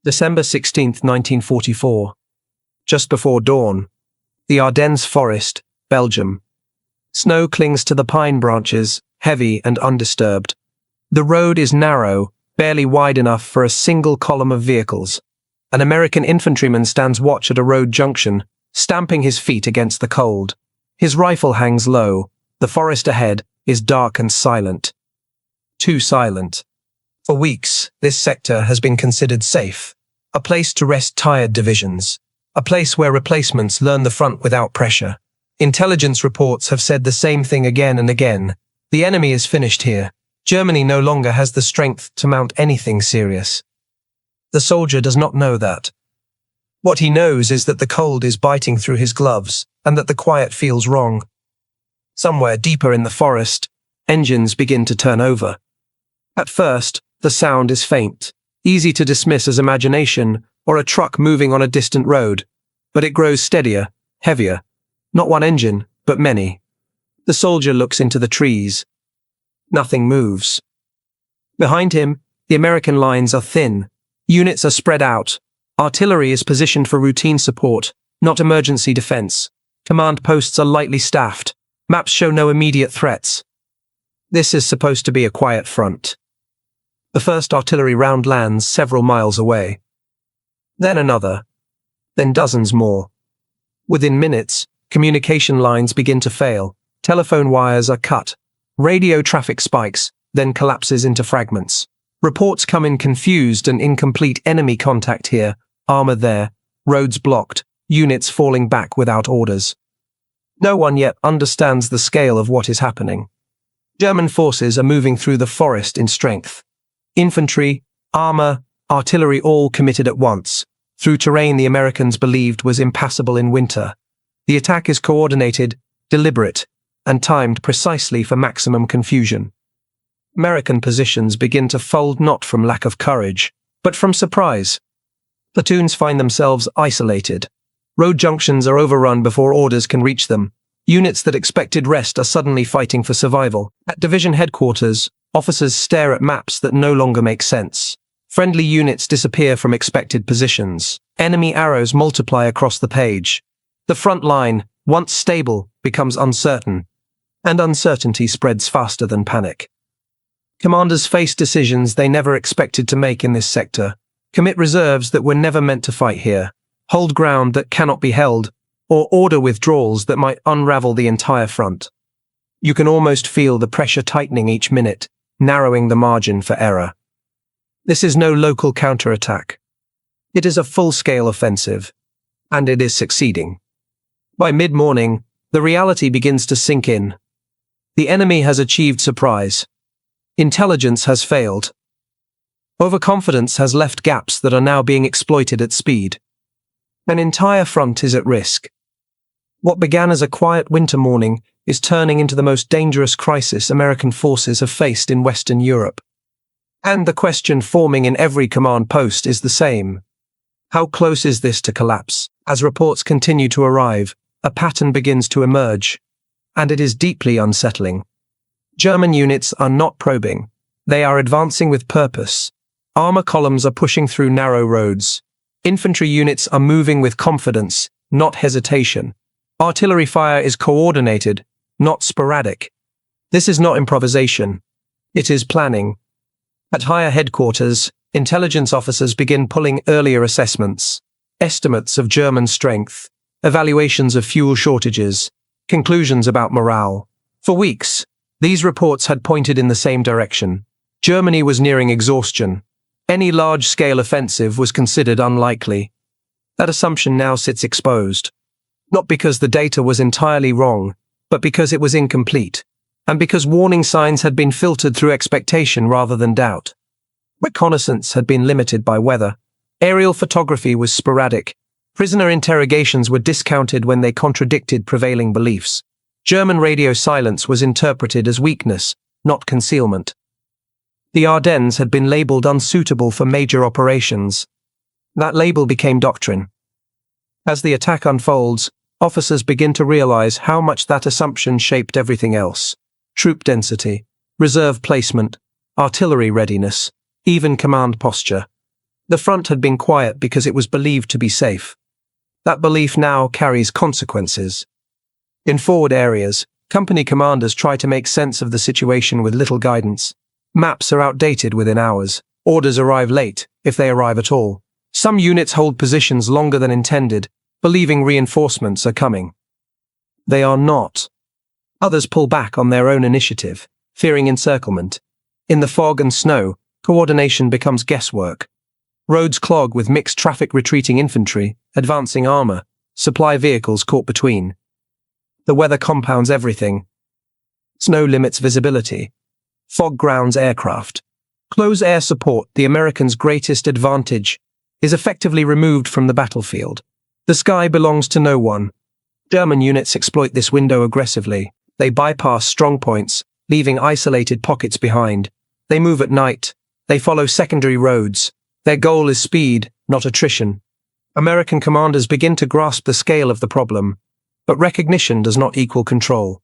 December 16, 1944. Just before dawn. The Ardennes Forest, Belgium. Snow clings to the pine branches, heavy and undisturbed. The road is narrow, barely wide enough for a single column of vehicles. An American infantryman stands watch at a road junction, stamping his feet against the cold. His rifle hangs low. The forest ahead is dark and silent. Too silent. For weeks, this sector has been considered safe, a place to rest tired divisions, a place where replacements learn the front without pressure. Intelligence reports have said the same thing again and again. The enemy is finished here. Germany no longer has the strength to mount anything serious. The soldier does not know that. What he knows is that the cold is biting through his gloves and that the quiet feels wrong. Somewhere deeper in the forest, engines begin to turn over. At first, the sound is faint, easy to dismiss as imagination or a truck moving on a distant road, but it grows steadier, heavier. Not one engine, but many. The soldier looks into the trees. Nothing moves. Behind him, the American lines are thin. Units are spread out. Artillery is positioned for routine support, not emergency defense. Command posts are lightly staffed. Maps show no immediate threats. This is supposed to be a quiet front. The first artillery round lands several miles away. Then another. Then dozens more. Within minutes, communication lines begin to fail. Telephone wires are cut. Radio traffic spikes, then collapses into fragments. Reports come in confused and incomplete: enemy contact here, armor there, roads blocked, units falling back without orders. No one yet understands the scale of what is happening. German forces are moving through the forest in strength. Infantry, armor, artillery all committed at once, through terrain the Americans believed was impassable in winter. The attack is coordinated, deliberate, and timed precisely for maximum confusion. American positions begin to fold not from lack of courage, but from surprise. Platoons find themselves isolated. Road junctions are overrun before orders can reach them. Units that expected rest are suddenly fighting for survival. At division headquarters, officers stare at maps that no longer make sense. Friendly units disappear from expected positions. Enemy arrows multiply across the page. The front line, once stable, becomes uncertain, and uncertainty spreads faster than panic. Commanders face decisions they never expected to make in this sector, commit reserves that were never meant to fight here, hold ground that cannot be held, or order withdrawals that might unravel the entire front. You can almost feel the pressure tightening each minute, narrowing the margin for error. This is no local counterattack. It is a full-scale offensive, and it is succeeding. By mid-morning, the reality begins to sink in. The enemy has achieved surprise. Intelligence has failed. Overconfidence has left gaps that are now being exploited at speed. An entire front is at risk. What began as a quiet winter morning is turning into the most dangerous crisis American forces have faced in Western Europe. And the question forming in every command post is the same. How close is this to collapse? As reports continue to arrive, a pattern begins to emerge, and it is deeply unsettling. German units are not probing. They are advancing with purpose. Armor columns are pushing through narrow roads. Infantry units are moving with confidence, not hesitation. Artillery fire is coordinated, not sporadic. This is not improvisation. It is planning. At higher headquarters, intelligence officers begin pulling earlier assessments, estimates of German strength, evaluations of fuel shortages, conclusions about morale. For weeks, these reports had pointed in the same direction. Germany was nearing exhaustion. Any large-scale offensive was considered unlikely. That assumption now sits exposed. Not because the data was entirely wrong, but because it was incomplete, and because warning signs had been filtered through expectation rather than doubt. Reconnaissance had been limited by weather. Aerial photography was sporadic. Prisoner interrogations were discounted when they contradicted prevailing beliefs. German radio silence was interpreted as weakness, not concealment. The Ardennes had been labeled unsuitable for major operations. That label became doctrine. As the attack unfolds, officers begin to realize how much that assumption shaped everything else. Troop density, reserve placement, artillery readiness, even command posture. The front had been quiet because it was believed to be safe. That belief now carries consequences. In forward areas, company commanders try to make sense of the situation with little guidance. Maps are outdated within hours. Orders arrive late, if they arrive at all. Some units hold positions longer than intended, believing reinforcements are coming. They are not. Others pull back on their own initiative, fearing encirclement. In the fog and snow, coordination becomes guesswork. Roads clog with mixed traffic, retreating infantry, advancing armor, supply vehicles caught between. The weather compounds everything. Snow limits visibility. Fog grounds aircraft. Close air support, the Americans' greatest advantage, is effectively removed from the battlefield. The sky belongs to no one. German units exploit this window aggressively. They bypass strong points, leaving isolated pockets behind. They move at night. They follow secondary roads. Their goal is speed, not attrition. American commanders begin to grasp the scale of the problem, but recognition does not equal control.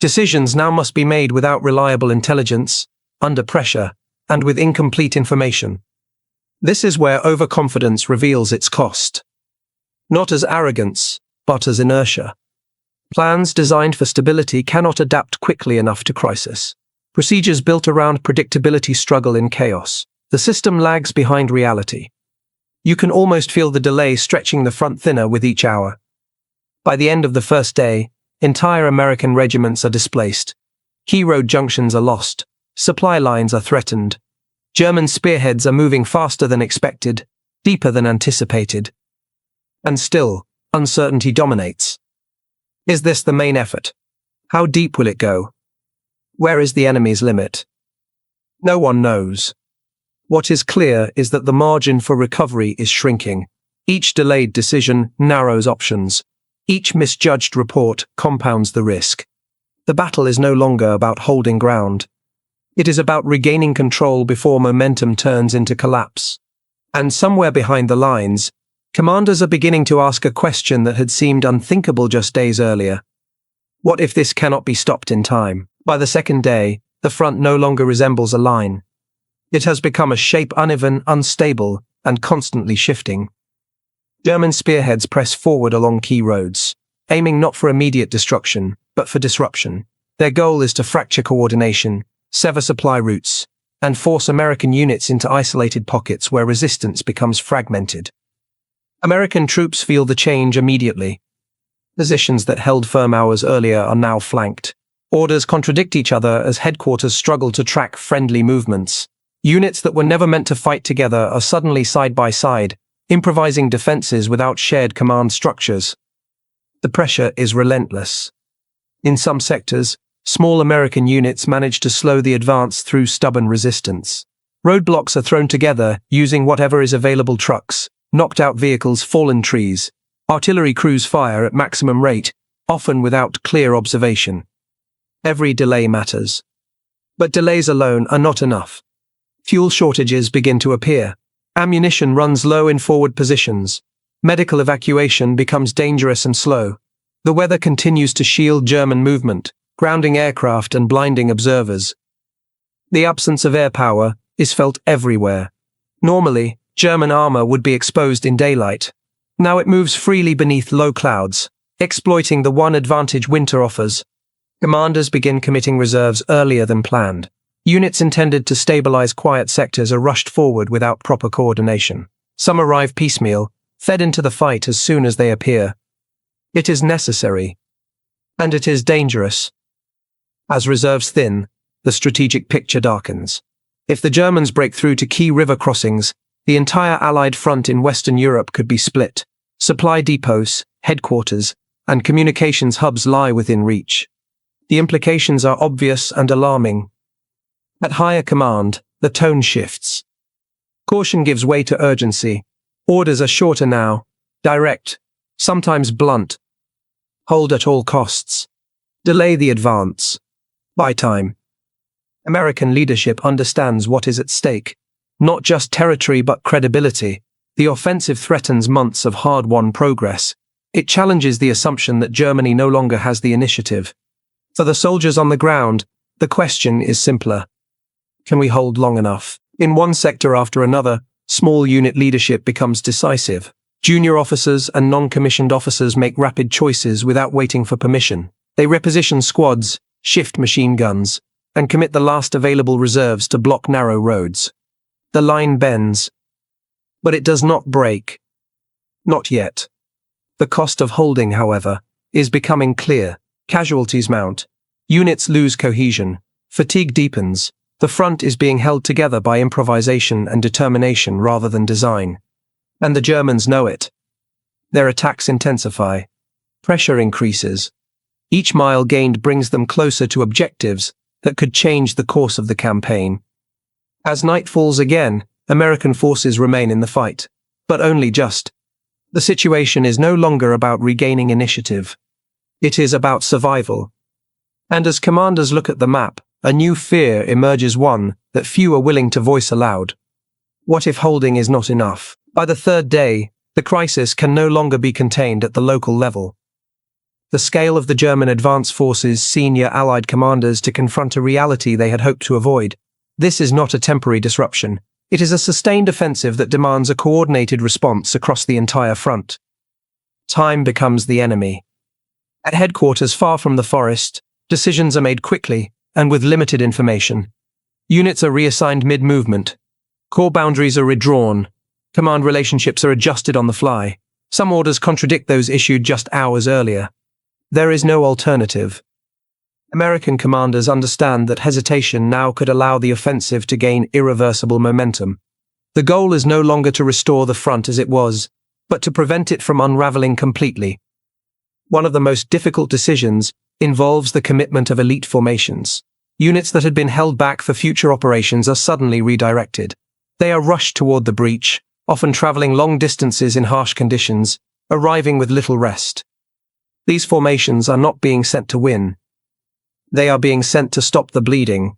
Decisions now must be made without reliable intelligence, under pressure, and with incomplete information. This is where overconfidence reveals its cost. Not as arrogance, but as inertia. Plans designed for stability cannot adapt quickly enough to crisis. Procedures built around predictability struggle in chaos. The system lags behind reality. You can almost feel the delay stretching the front thinner with each hour. By the end of the first day, entire American regiments are displaced. Key road junctions are lost. Supply lines are threatened. German spearheads are moving faster than expected, deeper than anticipated. And still, uncertainty dominates. Is this the main effort? How deep will it go? Where is the enemy's limit? No one knows. What is clear is that the margin for recovery is shrinking. Each delayed decision narrows options. Each misjudged report compounds the risk. The battle is no longer about holding ground. It is about regaining control before momentum turns into collapse. And somewhere behind the lines, commanders are beginning to ask a question that had seemed unthinkable just days earlier. What if this cannot be stopped in time? By the second day, the front no longer resembles a line. It has become a shape uneven, unstable, and constantly shifting. German spearheads press forward along key roads, aiming not for immediate destruction, but for disruption. Their goal is to fracture coordination, sever supply routes, and force American units into isolated pockets where resistance becomes fragmented. American troops feel the change immediately. Positions that held firm hours earlier are now flanked. Orders contradict each other as headquarters struggle to track friendly movements. Units that were never meant to fight together are suddenly side by side, improvising defenses without shared command structures. The pressure is relentless. In some sectors, small American units manage to slow the advance through stubborn resistance. Roadblocks are thrown together using whatever is available: trucks, knocked-out vehicles, fallen trees. Artillery crews fire at maximum rate, often without clear observation. Every delay matters. But delays alone are not enough. Fuel shortages begin to appear. Ammunition runs low in forward positions. Medical evacuation becomes dangerous and slow. The weather continues to shield German movement, grounding aircraft and blinding observers. The absence of air power is felt everywhere. Normally, German armor would be exposed in daylight. Now it moves freely beneath low clouds, exploiting the one advantage winter offers. Commanders begin committing reserves earlier than planned. Units intended to stabilize quiet sectors are rushed forward without proper coordination. Some arrive piecemeal, fed into the fight as soon as they appear. It is necessary. And it is dangerous. As reserves thin, the strategic picture darkens. If the Germans break through to key river crossings, the entire Allied front in Western Europe could be split. Supply depots, headquarters, and communications hubs lie within reach. The implications are obvious and alarming. At higher command, the tone shifts. Caution gives way to urgency. Orders are shorter now, direct, sometimes blunt. Hold at all costs. Delay the advance. Buy time. American leadership understands what is at stake. Not just territory but credibility. The offensive threatens months of hard-won progress. It challenges the assumption that Germany no longer has the initiative. For the soldiers on the ground, the question is simpler. Can we hold long enough? In one sector after another, Small unit leadership becomes decisive. Junior officers and non-commissioned officers make rapid choices without waiting for permission. They reposition squads, shift machine guns, and commit the last available reserves to block narrow roads. The line bends, but it does not break. Not yet. The cost of holding, however, is becoming clear. Casualties mount. Units lose cohesion. Fatigue deepens. The front is being held together by improvisation and determination rather than design. And the Germans know it. Their attacks intensify. Pressure increases. Each mile gained brings them closer to objectives that could change the course of the campaign. As night falls again, American forces remain in the fight, but only just. The situation is no longer about regaining initiative. It is about survival. And as commanders look at the map, a new fear emerges, one that few are willing to voice aloud. What if holding is not enough? By the third day, the crisis can no longer be contained at the local level. The scale of the German advance forces senior Allied commanders to confront a reality they had hoped to avoid. This is not a temporary disruption. It is a sustained offensive that demands a coordinated response across the entire front. Time becomes the enemy. At headquarters far from the forest, decisions are made quickly and with limited information. Units are reassigned mid-movement. Corps boundaries are redrawn. Command relationships are adjusted on the fly. Some orders contradict those issued just hours earlier. There is no alternative. American commanders understand that hesitation now could allow the offensive to gain irreversible momentum. The goal is no longer to restore the front as it was, but to prevent it from unraveling completely. One of the most difficult decisions involves the commitment of elite formations. Units that had been held back for future operations are suddenly redirected. They are rushed toward the breach, often traveling long distances in harsh conditions, arriving with little rest. These formations are not being sent to win. They are being sent to stop the bleeding.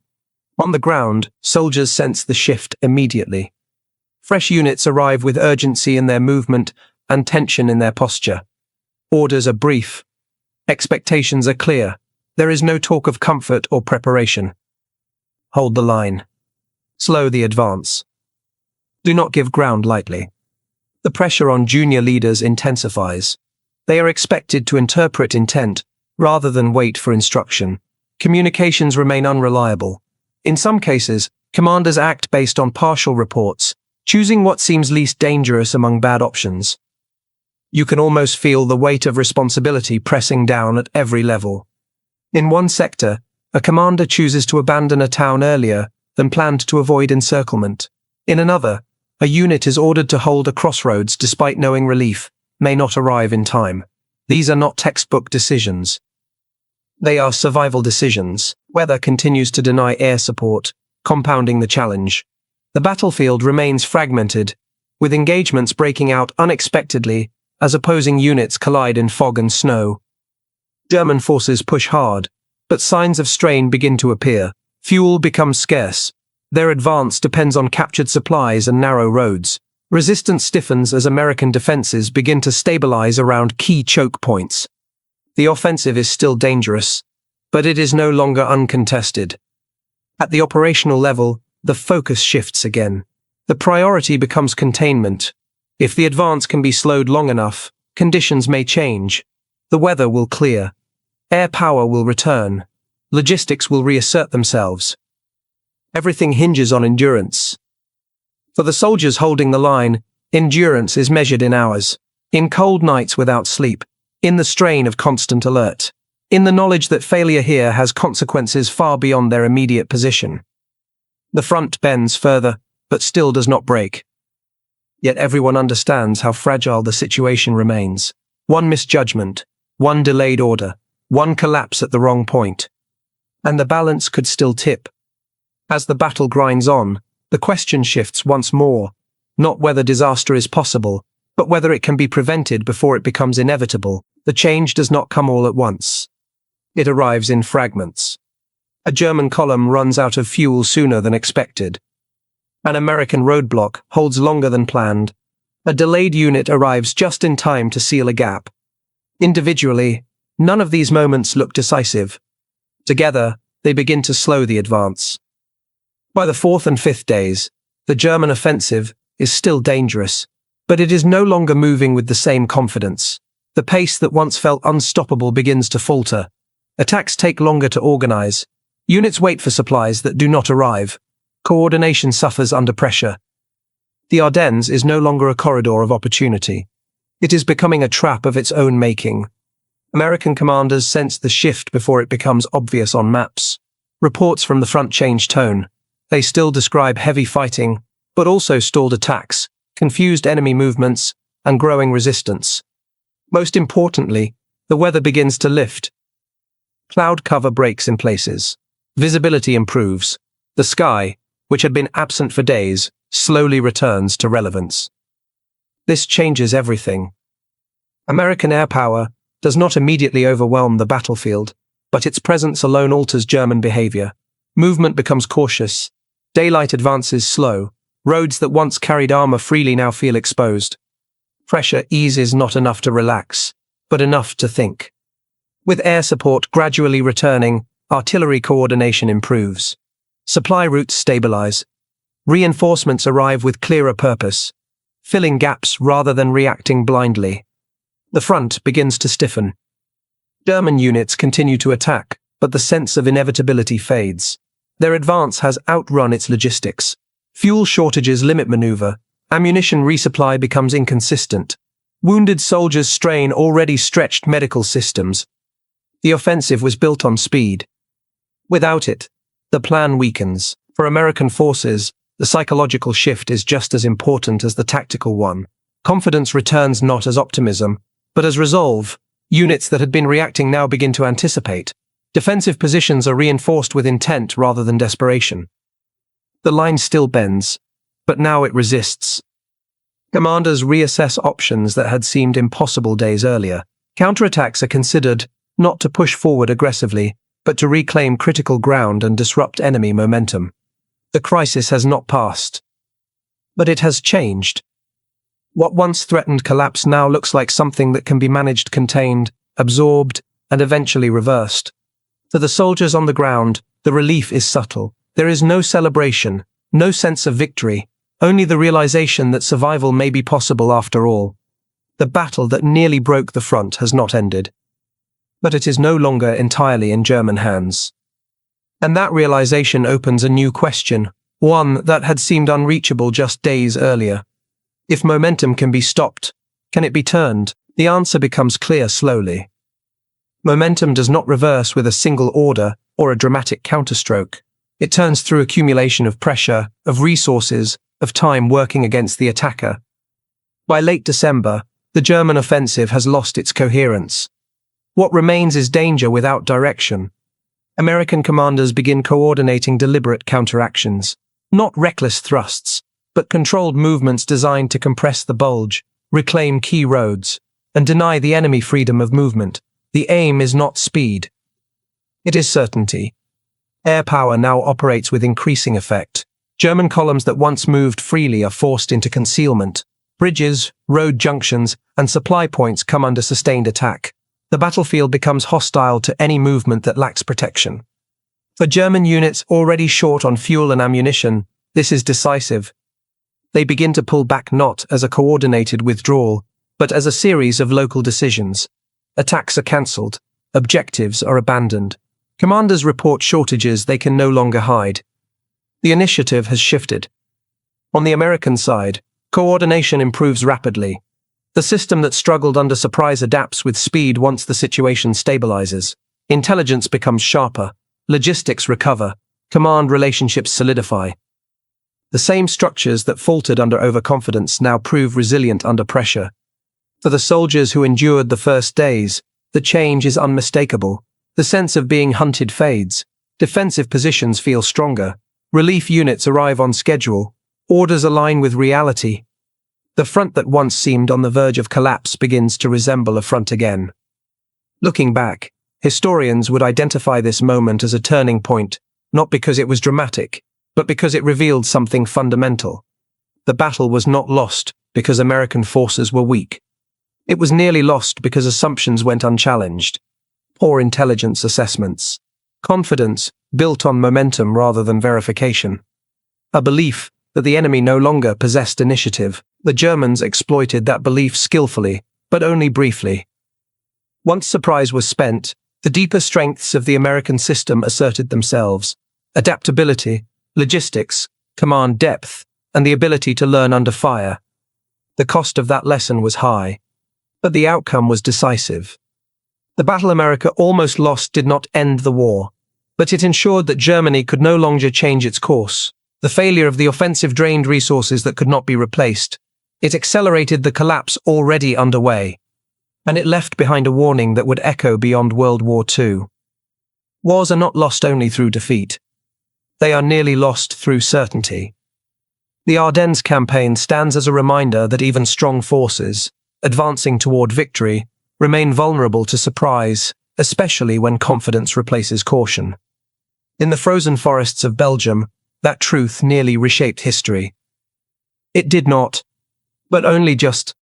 On the ground, soldiers sense the shift immediately. Fresh units arrive with urgency in their movement and tension in their posture. Orders are brief. Expectations are clear. There is no talk of comfort or preparation. Hold the line. Slow the advance. Do not give ground lightly. The pressure on junior leaders intensifies. They are expected to interpret intent rather than wait for instruction. Communications remain unreliable. In some cases, commanders act based on partial reports, choosing what seems least dangerous among bad options. You can almost feel the weight of responsibility pressing down at every level. In one sector, a commander chooses to abandon a town earlier than planned to avoid encirclement. In another, a unit is ordered to hold a crossroads despite knowing relief may not arrive in time. These are not textbook decisions. They are survival decisions. Weather continues to deny air support, compounding the challenge. The battlefield remains fragmented, with engagements breaking out unexpectedly as opposing units collide in fog and snow. German forces push hard, but signs of strain begin to appear. Fuel becomes scarce. Their advance depends on captured supplies and narrow roads. Resistance stiffens as American defenses begin to stabilize around key choke points. The offensive is still dangerous, but it is no longer uncontested. At the operational level, the focus shifts again. The priority becomes containment. If the advance can be slowed long enough, conditions may change. The weather will clear. Air power will return. Logistics will reassert themselves. Everything hinges on endurance. For the soldiers holding the line, endurance is measured in hours, in cold nights without sleep, in the strain of constant alert, in the knowledge that failure here has consequences far beyond their immediate position. The front bends further, but still does not break. Yet everyone understands how fragile the situation remains. One misjudgment, one delayed order, one collapse at the wrong point, and the balance could still tip. As the battle grinds on, the question shifts once more, not whether disaster is possible, but whether it can be prevented before it becomes inevitable. The change does not come all at once. It arrives in fragments. A German column runs out of fuel sooner than expected. An American roadblock holds longer than planned. A delayed unit arrives just in time to seal a gap. Individually, none of these moments look decisive. Together, they begin to slow the advance. By the fourth and fifth days, the German offensive is still dangerous, but it is no longer moving with the same confidence. The pace that once felt unstoppable begins to falter. Attacks take longer to organize. Units wait for supplies that do not arrive. Coordination suffers under pressure. The Ardennes is no longer a corridor of opportunity. It is becoming a trap of its own making. American commanders sense the shift before it becomes obvious on maps. Reports from the front change tone. They still describe heavy fighting, but also stalled attacks, confused enemy movements, and growing resistance. Most importantly, the weather begins to lift. Cloud cover breaks in places. Visibility improves. The sky, which had been absent for days, slowly returns to relevance. This changes everything. American air power does not immediately overwhelm the battlefield, but its presence alone alters German behavior. Movement becomes cautious. Daylight advances slow. Roads that once carried armor freely now feel exposed. Pressure eases not enough to relax, but enough to think. With air support gradually returning, artillery coordination improves. Supply routes stabilize. Reinforcements arrive with clearer purpose, filling gaps rather than reacting blindly. The front begins to stiffen. German units continue to attack, but the sense of inevitability fades. Their advance has outrun its logistics. Fuel shortages limit maneuver. Ammunition resupply becomes inconsistent. Wounded soldiers strain already stretched medical systems. The offensive was built on speed. Without it, the plan weakens. For American forces, the psychological shift is just as important as the tactical one. Confidence returns not as optimism, but as resolve. Units that had been reacting now begin to anticipate. Defensive positions are reinforced with intent rather than desperation. The line still bends, but now it resists. Commanders reassess options that had seemed impossible days earlier. Counterattacks are considered not to push forward aggressively, but to reclaim critical ground and disrupt enemy momentum. The crisis has not passed, but it has changed. What once threatened collapse now looks like something that can be managed, contained, absorbed, and eventually reversed. For the soldiers on the ground, the relief is subtle. There is no celebration, no sense of victory, only the realization that survival may be possible after all. The battle that nearly broke the front has not ended, but it is no longer entirely in German hands. And that realization opens a new question, one that had seemed unreachable just days earlier. If momentum can be stopped, can it be turned? The answer becomes clear slowly. Momentum does not reverse with a single order or a dramatic counterstroke. It turns through accumulation of pressure, of resources, of time working against the attacker. By late December, the German offensive has lost its coherence. What remains is danger without direction. American commanders begin coordinating deliberate counteractions, not reckless thrusts, but controlled movements designed to compress the Bulge, reclaim key roads, and deny the enemy freedom of movement. The aim is not speed. It is certainty. Air power now operates with increasing effect. German columns that once moved freely are forced into concealment. Bridges, road junctions, and supply points come under sustained attack. The battlefield becomes hostile to any movement that lacks protection. For German units already short on fuel and ammunition, this is decisive. They begin to pull back not as a coordinated withdrawal, but as a series of local decisions. Attacks are cancelled. Objectives are abandoned. Commanders report shortages they can no longer hide. The initiative has shifted. On the American side, coordination improves rapidly. The system that struggled under surprise adapts with speed once the situation stabilizes. Intelligence becomes sharper. Logistics recover. Command relationships solidify. The same structures that faltered under overconfidence now prove resilient under pressure. For the soldiers who endured the first days, the change is unmistakable. The sense of being hunted fades. Defensive positions feel stronger. Relief units arrive on schedule. Orders align with reality. The front that once seemed on the verge of collapse begins to resemble a front again. Looking back, historians would identify this moment as a turning point, not because it was dramatic, but because it revealed something fundamental. The battle was not lost because American forces were weak. It was nearly lost because assumptions went unchallenged. Poor intelligence assessments. Confidence built on momentum rather than verification. A belief that the enemy no longer possessed initiative. The Germans exploited that belief skillfully, but only briefly. Once surprise was spent, the deeper strengths of the American system asserted themselves: adaptability, logistics, command depth, and the ability to learn under fire. The cost of that lesson was high, but the outcome was decisive. The battle America almost lost did not end the war, but it ensured that Germany could no longer change its course. The failure of the offensive drained resources that could not be replaced. It accelerated the collapse already underway, and it left behind a warning that would echo beyond World War II. Wars are not lost only through defeat. They are nearly lost through certainty. The Ardennes campaign stands as a reminder that even strong forces, advancing toward victory, remain vulnerable to surprise, especially when confidence replaces caution. In the frozen forests of Belgium, that truth nearly reshaped history. It did not, but only just